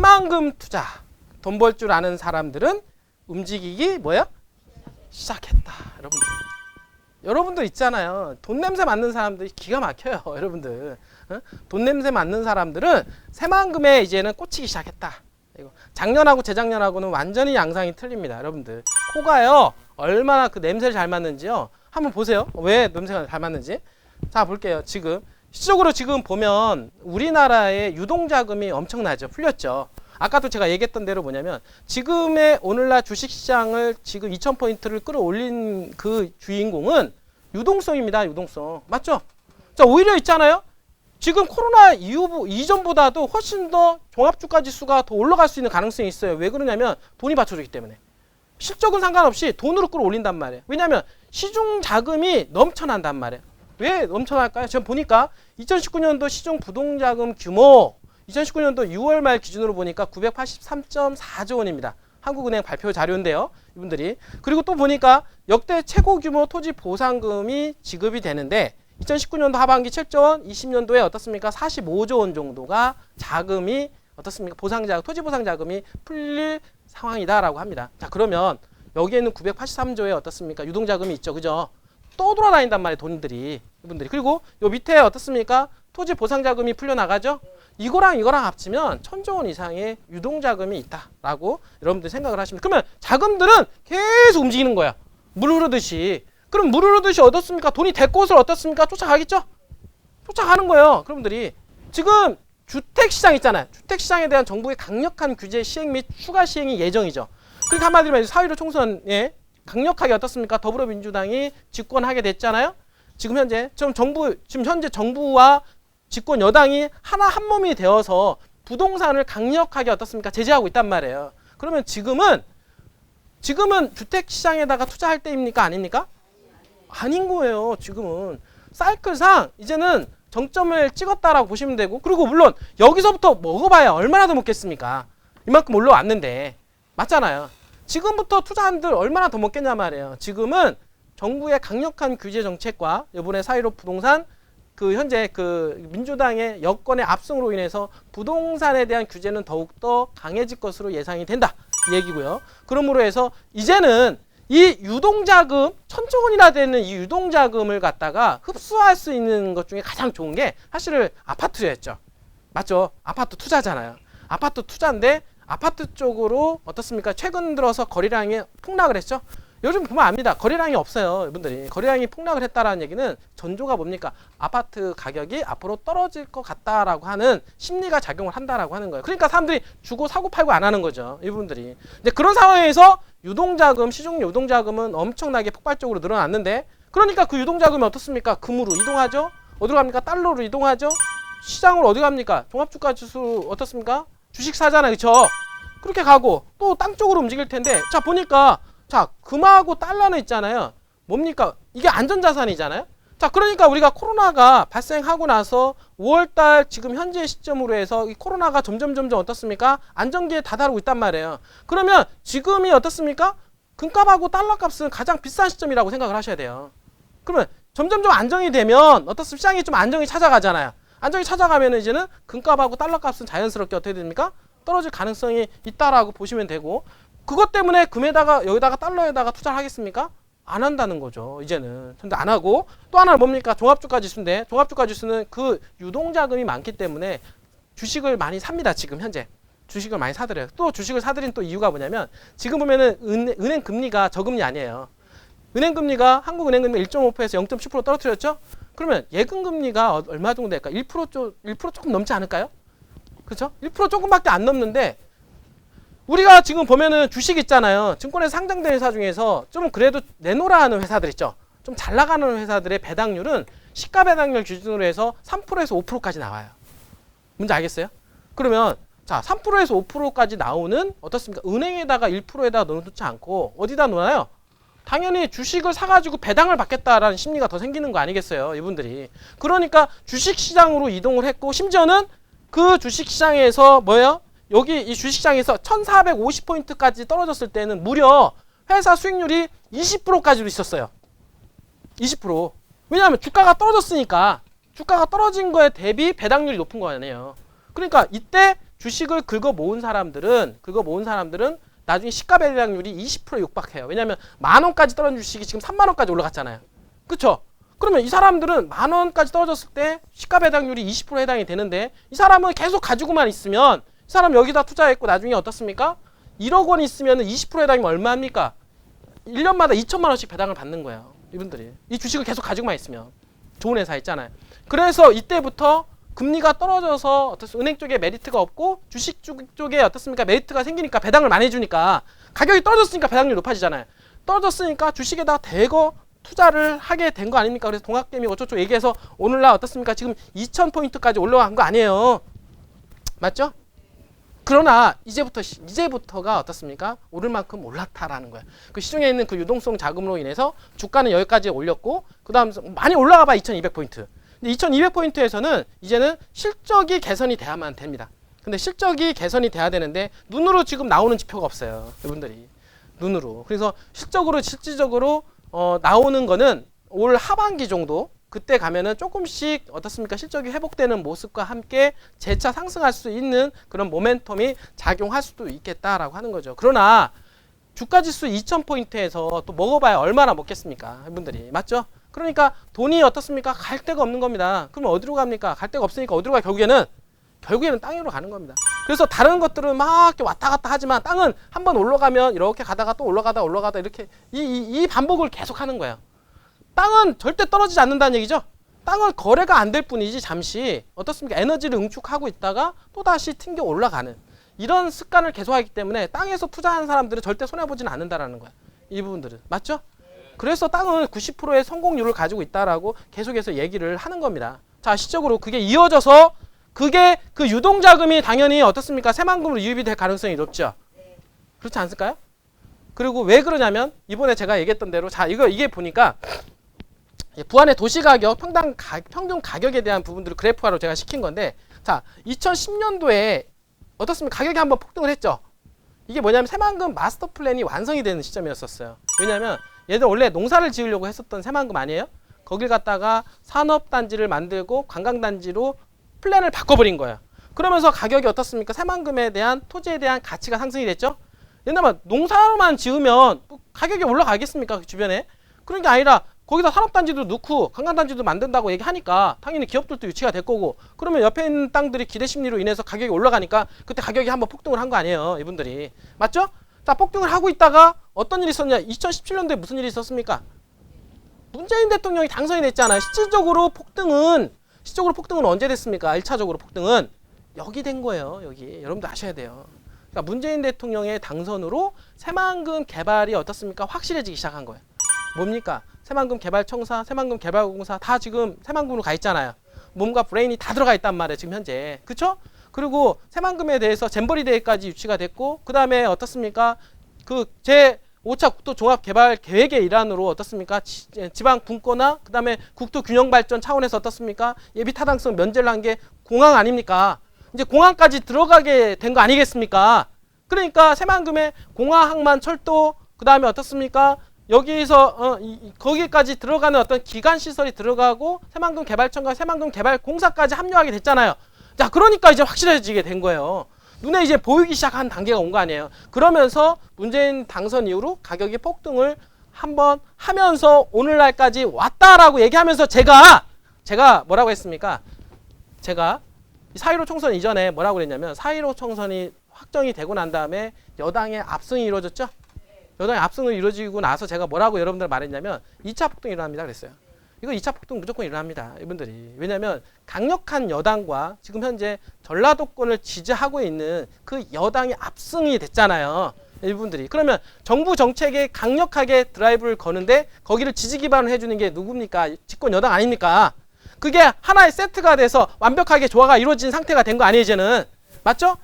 새만금 투자, 돈 벌 줄 아는 사람들은 움직이기 뭐야? 시작했다. 여러분들 있잖아요. 돈 냄새 맡는 사람들이 기가 막혀요. 여러분들. 돈 냄새 맡는 사람들은 새만금에 이제는 꽂히기 시작했다. 작년하고 재작년하고는 완전히 양상이 틀립니다. 여러분들. 코가요. 얼마나 그 냄새를 잘 맡는지요. 한번 보세요. 왜 냄새가 잘 맡는지. 자, 볼게요. 지금 시적으로 지금 보면 우리나라의 유동자금이 엄청나죠. 풀렸죠. 아까도 제가 얘기했던 대로 뭐냐면 지금의 오늘날 주식시장을 지금 2000포인트를 끌어올린 그 주인공은 유동성입니다. 유동성. 맞죠? 자, 오히려 있잖아요. 지금 코로나 이전보다도 훨씬 더 종합주가 지수가 더 올라갈 수 있는 가능성이 있어요. 왜 그러냐면 돈이 받쳐주기 때문에. 실적은 상관없이 돈으로 끌어올린단 말이에요. 왜냐하면 시중 자금이 넘쳐난단 말이에요. 왜 넘쳐날까요? 지금 보니까 2019년도 시중 부동자금 규모 2019년도 6월 말 기준으로 보니까 983.4조 원입니다. 한국은행 발표 자료인데요. 이분들이. 그리고 또 보니까 역대 최고 규모 토지 보상금이 지급이 되는데 2019년도 하반기 7조 원, 20년도에 어떻습니까? 45조 원 정도가 자금이 어떻습니까? 토지 보상 자금이 풀릴 상황이다라고 합니다. 자, 그러면 여기에는 983조에 어떻습니까? 유동자금이 있죠. 그죠? 또 돌아다닌단 말이에요. 돈들이. 이분들이. 그리고 요 밑에 어떻습니까? 토지 보상 자금이 풀려나가죠? 이거랑 합치면 1000조 원 이상의 유동자금이 있다라고 여러분들 생각을 하시면 그러면 자금들은 계속 움직이는 거야. 물 흐르듯이. 그럼 물 흐르듯이 어떻습니까? 돈이 될 곳을 어떻습니까? 쫓아가겠죠? 쫓아가는 거예요. 여러분들이. 지금 주택시장 있잖아요. 주택시장에 대한 정부의 강력한 규제 시행 및 추가 시행이 예정이죠. 그러니까 한마디로 말해서 4.15 총선에 강력하게 어떻습니까? 더불어민주당이 집권하게 됐잖아요. 지금 현재 정부와 집권 여당이 한 몸이 되어서 부동산을 강력하게 어떻습니까? 제재하고 있단 말이에요. 그러면 지금은 주택시장에다가 투자할 때입니까? 아닙니까? 아닌 거예요. 지금은 사이클상 이제는 정점을 찍었다라고 보시면 되고 그리고 물론 여기서부터 먹어봐야 얼마나 더 먹겠습니까? 이만큼 올라왔는데 맞잖아요. 지금부터 투자한들 얼마나 더 먹겠냐 말이에요. 지금은 정부의 강력한 규제 정책과 이번에 4.15 부동산 현재 민주당의 여권의 압승으로 인해서 부동산에 대한 규제는 더욱더 강해질 것으로 예상이 된다. 이 얘기고요. 그러므로 해서 이제는 이 유동자금 1000조 원이나 되는 이 유동자금을 갖다가 흡수할 수 있는 것 중에 가장 좋은 게 사실은 아파트였죠. 맞죠? 아파트 투자잖아요. 아파트 투자인데 아파트 쪽으로 어떻습니까? 최근 들어서 거래량이 폭락을 했죠. 요즘 보면 압니다. 거래량이 없어요. 이분들이. 거래량이 폭락을 했다라는 얘기는 전조가 뭡니까? 아파트 가격이 앞으로 떨어질 것 같다라고 하는 심리가 작용을 한다라고 하는 거예요. 그러니까 사람들이 주고 사고 팔고 안 하는 거죠. 이분들이. 이제 그런 상황에서 유동자금, 시중 유동자금은 엄청나게 폭발적으로 늘어났는데 그러니까 그 유동자금이 어떻습니까? 금으로 이동하죠. 어디로 갑니까? 달러로 이동하죠. 시장으로 어디 갑니까? 종합주가 지수 어떻습니까? 주식 사잖아요. 그렇죠? 그렇게 가고 또 땅 쪽으로 움직일 텐데 자 보니까 자, 금하고 달러는 있잖아요. 뭡니까? 이게 안전자산이잖아요. 자, 그러니까 우리가 코로나가 발생하고 나서 5월달 지금 현재 시점으로 해서 이 코로나가 점점 어떻습니까? 안정기에 다다르고 있단 말이에요. 그러면 지금이 어떻습니까? 금값하고 달러 값은 가장 비싼 시점이라고 생각을 하셔야 돼요. 그러면 점점 안정이 되면 어떻습니까? 시장이 좀 안정이 찾아가잖아요. 안정이 찾아가면 이제는 금값하고 달러 값은 자연스럽게 어떻게 됩니까? 떨어질 가능성이 있다라고 보시면 되고 그것 때문에 금에다가 여기다가 달러에다가 투자를 하겠습니까? 안 한다는 거죠. 이제는. 근데 안 하고 또 하나는 뭡니까? 종합주가 지수인데 종합주가 지수는 그 유동자금이 많기 때문에 주식을 많이 삽니다. 지금 현재. 주식을 많이 사들여요. 또 주식을 사들인 또 이유가 뭐냐면 지금 보면은 은행 금리가 저금리 아니에요. 은행 금리가 한국은행 금리가 1.5%에서 0.10% 떨어뜨렸죠? 그러면 예금 금리가 얼마 정도 될까? 1% 조금 넘지 않을까요? 그렇죠? 1% 조금밖에 안 넘는데 우리가 지금 보면은 주식 있잖아요. 증권에서 상장된 회사 중에서 좀 그래도 내놓으라 하는 회사들 있죠. 좀 잘 나가는 회사들의 배당률은 시가 배당률 기준으로 해서 3%에서 5%까지 나와요. 뭔지 알겠어요? 그러면 자 3%에서 5%까지 나오는 어떻습니까? 은행에다가 1%에다가 넣어놓지 않고 어디다 놓아요? 당연히 주식을 사가지고 배당을 받겠다라는 심리가 더 생기는 거 아니겠어요? 이분들이. 그러니까 주식시장으로 이동을 했고 심지어는 그 주식시장에서 뭐예요? 여기 이 주식시장에서 1450포인트까지 떨어졌을 때는 무려 회사 수익률이 20%까지도 있었어요. 20%. 왜냐하면 주가가 떨어졌으니까 주가가 떨어진 거에 대비 배당률이 높은 거 아니에요. 그러니까 이때 주식을 긁어 모은 사람들은 나중에 시가 배당률이 20%에 육박해요. 왜냐하면 10,000원까지 떨어진 주식이 지금 30,000원까지 올라갔잖아요. 그렇죠? 그러면 이 사람들은 10,000원까지 떨어졌을 때 시가 배당률이 20% 해당이 되는데 이 사람은 계속 가지고만 있으면 이 사람 여기다 투자했고 나중에 어떻습니까? 1억 원 있으면 20% 해당이면 얼마입니까? 1년마다 2천만 원씩 배당을 받는 거예요. 이분들이. 이 주식을 계속 가지고만 있으면. 좋은 회사 있잖아요. 그래서 이때부터 금리가 떨어져서 은행 쪽에 메리트가 없고 주식 쪽에 어떻습니까? 메리트가 생기니까 배당을 많이 해주니까 가격이 떨어졌으니까 배당률이 높아지잖아요. 떨어졌으니까 주식에다 대거 투자를 하게 된 거 아닙니까? 그래서 동학개미 어쩌고 얘기해서 오늘날 어떻습니까? 지금 2,000포인트까지 올라간 거 아니에요. 맞죠? 그러나 이제부터가 어떻습니까? 오를 만큼 올랐다라는 거예요. 그 시중에 있는 그 유동성 자금으로 인해서 주가는 여기까지 올렸고 그 다음 많이 올라가 봐 2,200포인트. 근데 2,200포인트에서는 이제는 실적이 개선이 돼야만 됩니다. 근데 실적이 개선이 돼야 되는데 눈으로 지금 나오는 지표가 없어요. 여러분들이. 눈으로. 그래서 실질적으로 나오는 거는 올 하반기 정도 그때 가면은 조금씩 어떻습니까? 실적이 회복되는 모습과 함께 재차 상승할 수 있는 그런 모멘텀이 작용할 수도 있겠다라고 하는 거죠. 그러나 주가지수 2,000포인트에서 또 먹어봐야 얼마나 먹겠습니까? 이분들이. 맞죠? 그러니까 돈이 어떻습니까? 갈 데가 없는 겁니다. 그러면 어디로 갑니까? 갈 데가 없으니까 어디로 가? 결국에는 땅으로 가는 겁니다. 그래서 다른 것들은 막 왔다 갔다 하지만 땅은 한번 올라가면 이렇게 가다가 또 올라가다 이렇게 이 반복을 계속 하는 거예요. 땅은 절대 떨어지지 않는다는 얘기죠. 땅은 거래가 안 될 뿐이지 잠시 어떻습니까? 에너지를 응축하고 있다가 또다시 튕겨 올라가는 이런 습관을 계속하기 때문에 땅에서 투자하는 사람들은 절대 손해보지는 않는다라는 거야. 이 부분들은. 맞죠? 그래서 땅은 90%의 성공률을 가지고 있다라고 계속해서 얘기를 하는 겁니다. 자, 시적으로 그게 이어져서 그게 그 유동자금이 당연히 어떻습니까? 새만금으로 유입이 될 가능성이 높죠. 그렇지 않을까요? 그리고 왜 그러냐면 이번에 제가 얘기했던 대로 자 이게 보니까 부안의 도시가격 평균 가격에 대한 부분들을 그래프화로 제가 시킨 건데 자 2010년도에 어떻습니까? 가격이 한번 폭등을 했죠. 이게 뭐냐면 새만금 마스터 플랜이 완성이 되는 시점이었었어요. 왜냐하면 얘들 원래 농사를 지으려고 했었던 새만금 아니에요? 거길 갖다가 산업단지를 만들고 관광단지로 플랜을 바꿔버린 거예요. 그러면서 가격이 어떻습니까? 새만금에 대한 토지에 대한 가치가 상승이 됐죠. 옛날에 농사로만 지으면 가격이 올라가겠습니까? 그 주변에. 그런 게 아니라 거기다 산업단지도 넣고 관광단지도 만든다고 얘기하니까 당연히 기업들도 유치가 될 거고 그러면 옆에 있는 땅들이 기대심리로 인해서 가격이 올라가니까 그때 가격이 한번 폭등을 한 거 아니에요. 이분들이. 맞죠? 자, 폭등을 하고 있다가 어떤 일이 있었냐? 2017년도에 무슨 일이 있었습니까? 문재인 대통령이 당선이 됐잖아요. 실질적으로 폭등은 언제 됐습니까? 1차적으로 폭등은 여기 된 거예요. 여기. 여러분들 아셔야 돼요. 그러니까 문재인 대통령의 당선으로 새만금 개발이 어떻습니까? 확실해지기 시작한 거예요. 뭡니까? 새만금 개발청사, 새만금 개발공사 다 지금 새만금으로 가 있잖아요. 몸과 브레인이 다 들어가 있단 말이에요. 지금 현재. 그쵸? 그리고 새만금에 대해서 잼버리 대회까지 유치가 됐고 그 다음에 어떻습니까? 그 제5차 국토 종합개발 계획의 일환으로 어떻습니까? 지방 분권화 그 다음에 국토 균형 발전 차원에서 어떻습니까? 예비 타당성 면제를 한 게 공항 아닙니까? 이제 공항까지 들어가게 된 거 아니겠습니까? 그러니까 새만금에 공항 철도 그 다음에 어떻습니까? 여기서 거기까지 들어가는 어떤 기간 시설이 들어가고 새만금 개발청과 새만금 개발공사까지 합류하게 됐잖아요. 자, 그러니까 이제 확실해지게 된 거예요. 눈에 이제 보이기 시작한 단계가 온 거 아니에요. 그러면서 문재인 당선 이후로 가격이 폭등을 한번 하면서 오늘날까지 왔다라고 얘기하면서 제가 뭐라고 했습니까? 제가 4.15 총선 이전에 뭐라고 그랬냐면 4.15 총선이 확정이 되고 난 다음에 여당의 압승이 이루어졌죠? 여당의 압승을 이루어지고 나서 제가 뭐라고 여러분들 말했냐면 2차 폭등이 일어납니다 그랬어요. 이거 2차 폭등 무조건 일어납니다. 이분들이. 왜냐하면 강력한 여당과 지금 현재 전라도권을 지지하고 있는 그 여당이 압승이 됐잖아요. 이분들이. 그러면 정부 정책에 강력하게 드라이브를 거는데 거기를 지지 기반을 해주는 게 누굽니까? 집권 여당 아닙니까? 그게 하나의 세트가 돼서 완벽하게 조화가 이루어진 상태가 된 거 아니에요 이제는. 맞죠?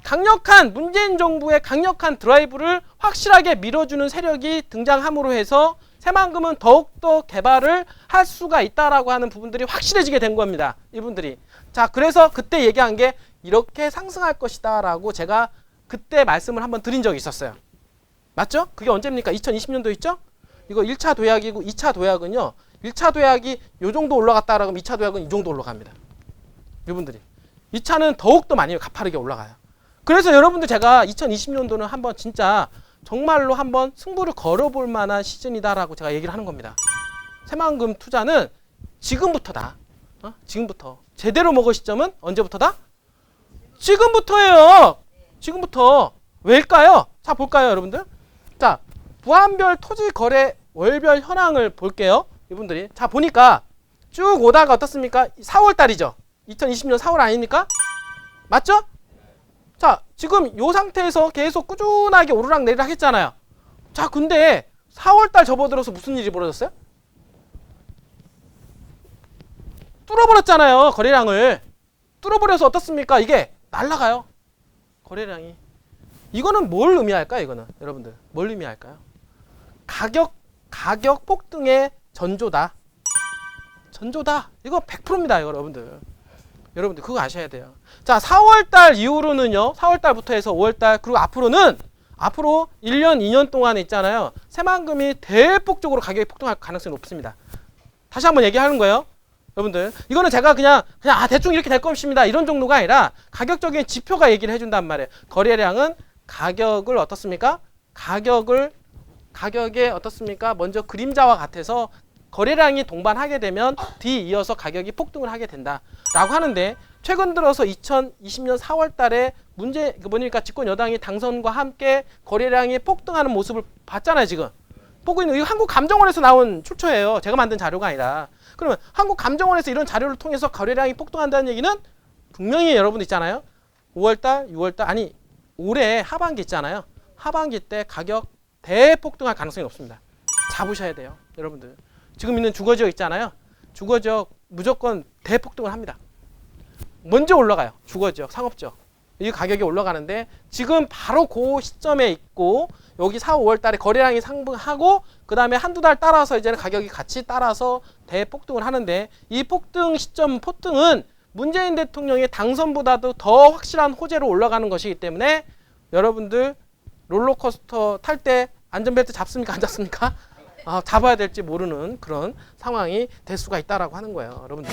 강력한 문재인 정부의 강력한 드라이브를 확실하게 밀어주는 세력이 등장함으로 해서 새만금은 더욱더 개발을 할 수가 있다라고 하는 부분들이 확실해지게 된 겁니다. 이분들이. 자, 그래서 그때 얘기한 게 이렇게 상승할 것이다 라고 제가 그때 말씀을 한번 드린 적이 있었어요. 맞죠? 그게 언제입니까? 2020년도 있죠? 이거 1차 도약이고 2차 도약은요. 1차 도약이 요 정도 올라갔다 그러면 2차 도약은 이 정도 올라갑니다. 이분들이. 2차는 더욱더 많이 가파르게 올라가요. 그래서 여러분들 제가 2020년도는 한번 진짜 정말로 한번 승부를 걸어볼 만한 시즌이다라고 제가 얘기를 하는 겁니다. 새만금 투자는 지금부터다. 지금부터. 제대로 먹을 시점은 언제부터다? 지금부터예요. 지금부터. 왜일까요? 자, 볼까요, 여러분들? 자, 부안별 토지 거래 월별 현황을 볼게요. 이분들이. 자, 보니까 쭉 오다가 어떻습니까? 4월 달이죠. 2020년 4월 아닙니까? 맞죠? 자, 지금 이 상태에서 계속 꾸준하게 오르락 내리락 했잖아요. 자, 근데 4월 달 접어들어서 무슨 일이 벌어졌어요? 뚫어버렸잖아요. 거래량을. 뚫어버려서 어떻습니까? 이게 날아가요. 거래량이. 이거는 뭘 의미할까요? 이거는 여러분들 뭘 의미할까요? 가격 폭등의 전조다. 전조다. 이거 100%입니다. 이거 여러분들 그거 아셔야 돼요. 자, 4월달 이후로는요. 4월달부터 해서 5월달 그리고 앞으로 1년 2년 동안에 있잖아요. 새만금이 대폭적으로 가격이 폭등할 가능성이 높습니다. 다시 한번 얘기하는 거예요. 여러분들 이거는 제가 그냥 대충 이렇게 될 것입니다. 이런 정도가 아니라 가격적인 지표가 얘기를 해준단 말이에요. 거래량은 가격을 어떻습니까? 가격에 어떻습니까? 먼저 그림자와 같아서 거래량이 동반하게 되면 뒤이어서 가격이 폭등을 하게 된다라고 하는데 최근 들어서 2020년 4월 달에 뭐니까 집권 여당이 당선과 함께 거래량이 폭등하는 모습을 봤잖아요. 지금 보고 있는 이거 한국감정원에서 나온 출처예요. 제가 만든 자료가 아니라. 그러면 한국감정원에서 이런 자료를 통해서 거래량이 폭등한다는 얘기는 분명히 여러분 있잖아요. 5월달, 6월달 아니 올해 하반기 있잖아요. 하반기 때 가격 대폭등할 가능성이 높습니다. 잡으셔야 돼요. 여러분들. 지금 있는 주거지역 있잖아요. 주거지역 무조건 대폭등을 합니다. 먼저 올라가요. 주거지역, 상업지역. 이 가격이 올라가는데 지금 바로 그 시점에 있고 여기 4, 5월 달에 거래량이 상승하고 그 다음에 한두 달 따라서 이제는 가격이 같이 따라서 대폭등을 하는데 이 폭등 시점, 폭등은 문재인 대통령의 당선보다도 더 확실한 호재로 올라가는 것이기 때문에 여러분들 롤러코스터 탈 때 안전벨트 잡습니까? 안 잡습니까? 잡아야 될지 모르는 그런 상황이 될 수가 있다라고 하는 거예요. 여러분들.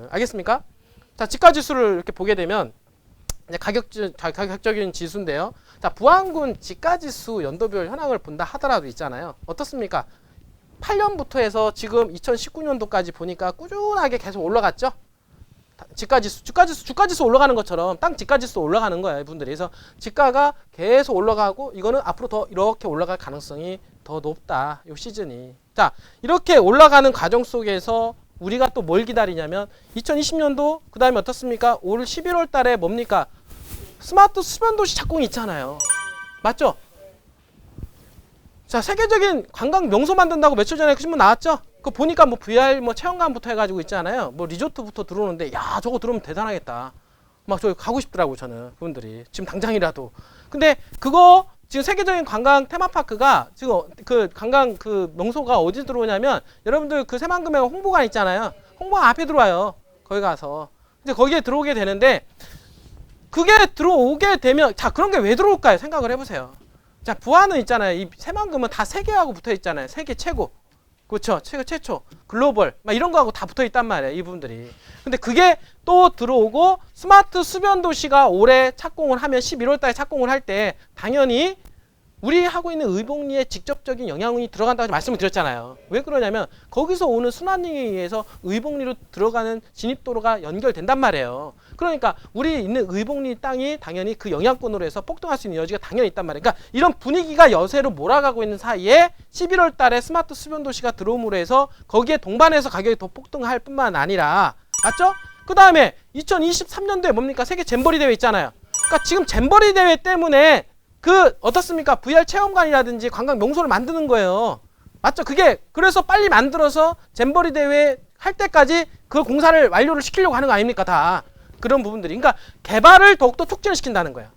알겠습니까? 자, 지가지수를 이렇게 보게 되면 이제 가격적인 지수인데요. 자, 부안군 지가지수 연도별 현황을 본다 하더라도 있잖아요. 어떻습니까? 8년부터 해서 지금 2019년도까지 보니까 꾸준하게 계속 올라갔죠. 주가지수 올라가는 것처럼 땅 지가지수 올라가는 거예요, 이분들이. 그래서 지가가 계속 올라가고 이거는 앞으로 더 이렇게 올라갈 가능성이 더 높다. 이 시즌이. 자, 이렇게 올라가는 과정 속에서 우리가 또 뭘 기다리냐면 2020년도 그 다음에 어떻습니까? 올 11월 달에 뭡니까? 스마트 수변도시 착공이 있잖아요. 맞죠? 자, 세계적인 관광 명소 만든다고 며칠 전에 그 신문 나왔죠? 그거 보니까 뭐 VR 뭐 체험관부터 해가지고 있잖아요. 뭐 리조트부터 들어오는데 야, 저거 들어오면 대단하겠다. 막 저기 가고 싶더라고요, 저는. 그분들이. 지금 당장이라도. 근데 그거 지금 세계적인 관광 테마파크가 지금 그 관광 그 명소가 어디 들어오냐면 여러분들 그 새만금에 홍보관 있잖아요. 홍보관 앞에 들어와요. 거기 가서. 이제 거기에 들어오게 되는데 그게 들어오게 되면 자, 그런 게 왜 들어올까요? 생각을 해보세요. 자, 부안은 있잖아요. 이 새만금은 다 세계하고 붙어 있잖아요. 세계 최고. 그렇죠. 최초. 글로벌. 막 이런 거하고 다 붙어 있단 말이에요. 이분들이. 근데 그게 또 들어오고 스마트 수변 도시가 올해 착공을 하면 11월 달에 착공을 할 때 당연히 우리 하고 있는 의복리에 직접적인 영향이 들어간다고 말씀을 드렸잖아요. 왜 그러냐면 거기서 오는 순환링에 의해서 의복리로 들어가는 진입도로가 연결된단 말이에요. 그러니까 우리 있는 의복리 땅이 당연히 그 영향권으로 해서 폭등할 수 있는 여지가 당연히 있단 말이에요. 그러니까 이런 분위기가 여세로 몰아가고 있는 사이에 11월 달에 스마트 수변 도시가 들어옴으로 해서 거기에 동반해서 가격이 더 폭등할 뿐만 아니라 맞죠? 그 다음에 2023년도에 뭡니까? 세계 잼버리 대회 있잖아요. 그러니까 지금 잼버리 대회 때문에 그 어떻습니까? VR 체험관이라든지 관광 명소를 만드는 거예요. 맞죠? 그게 그래서 빨리 만들어서 잼버리 대회 할 때까지 그 공사를 완료를 시키려고 하는 거 아닙니까? 다 그런 부분들이. 그러니까 개발을 더욱더 촉진을 시킨다는 거예요.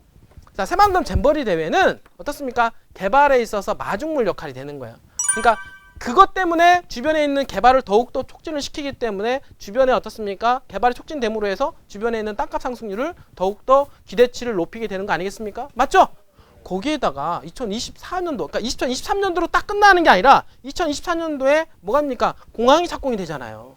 자, 새만금 잼버리 대회는 어떻습니까? 개발에 있어서 마중물 역할이 되는 거예요. 그러니까 그것 때문에 주변에 있는 개발을 더욱더 촉진을 시키기 때문에 주변에 어떻습니까? 개발이 촉진됨으로 해서 주변에 있는 땅값 상승률을 더욱더 기대치를 높이게 되는 거 아니겠습니까? 맞죠? 거기에다가 2024년도, 그러니까 2023년도로 딱 끝나는 게 아니라 2024년도에 뭐갑니까? 공항이 착공이 되잖아요.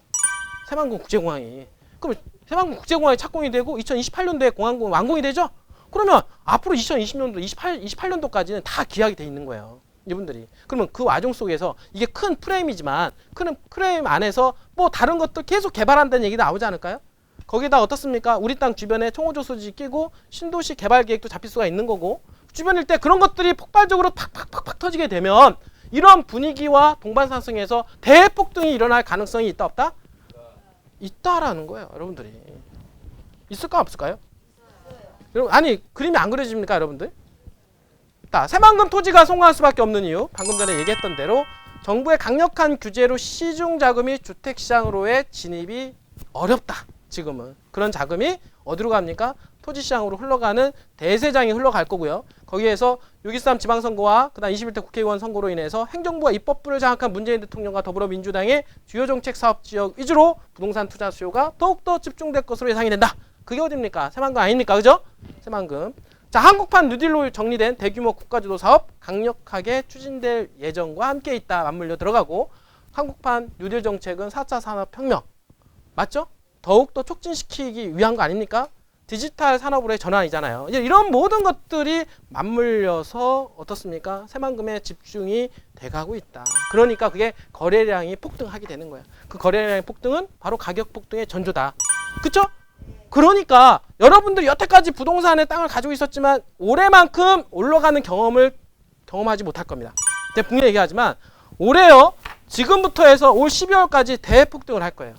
새만금 국제공항이. 그럼 새만금 국제공항이 착공이 되고 2028년도에 공항 완공이 되죠? 그러면 앞으로 2020년도, 28년도까지는 다 기약이 돼 있는 거예요. 이분들이. 그러면 그 와중 속에서 이게 큰 프레임이지만 큰 프레임 안에서 뭐 다른 것도 계속 개발한다는 얘기도 나오지 않을까요? 거기다 어떻습니까? 우리 땅 주변에 청호조 수지 끼고 신도시 개발 계획도 잡힐 수가 있는 거고 주변일 때 그런 것들이 폭발적으로 팍팍팍팍 터지게 되면 이런 분위기와 동반 상승에서 대폭등이 일어날 가능성이 있다 없다? 있다라는 거예요, 여러분들이. 있을까 없을까요? 여러분, 아니 그림이 안 그려집니까, 여러분들? 새만금 토지가 성공할 수밖에 없는 이유, 방금 전에 얘기했던 대로 정부의 강력한 규제로 시중 자금이 주택시장으로의 진입이 어렵다. 지금은 그런 자금이 어디로 갑니까? 토지시장으로 흘러가는 대세장이 흘러갈 거고요. 거기에서 6.13 지방선거와 그다음 21대 국회의원 선거로 인해서 행정부가 입법부를 장악한 문재인 대통령과 더불어민주당의 주요 정책 사업 지역 위주로 부동산 투자 수요가 더욱더 집중될 것으로 예상이 된다. 그게 어딥니까? 새만금 아닙니까? 그죠? 새만금. 자, 한국판 뉴딜로 정리된 대규모 국가주도 사업 강력하게 추진될 예정과 함께 있다. 맞물려 들어가고 한국판 뉴딜 정책은 4차 산업혁명. 맞죠? 더욱더 촉진시키기 위한 거 아닙니까? 디지털 산업으로의 전환이잖아요. 이런 모든 것들이 맞물려서 어떻습니까? 새만금에 집중이 돼가고 있다. 그러니까 그게 거래량이 폭등하게 되는 거야. 그 거래량의 폭등은 바로 가격 폭등의 전조다. 그쵸? 그러니까 여러분들이 여태까지 부동산의 땅을 가지고 있었지만 올해만큼 올라가는 경험을 경험하지 못할 겁니다. 제가 분명히 얘기하지만 올해요. 지금부터 해서 올 12월까지 대폭등을 할 거예요.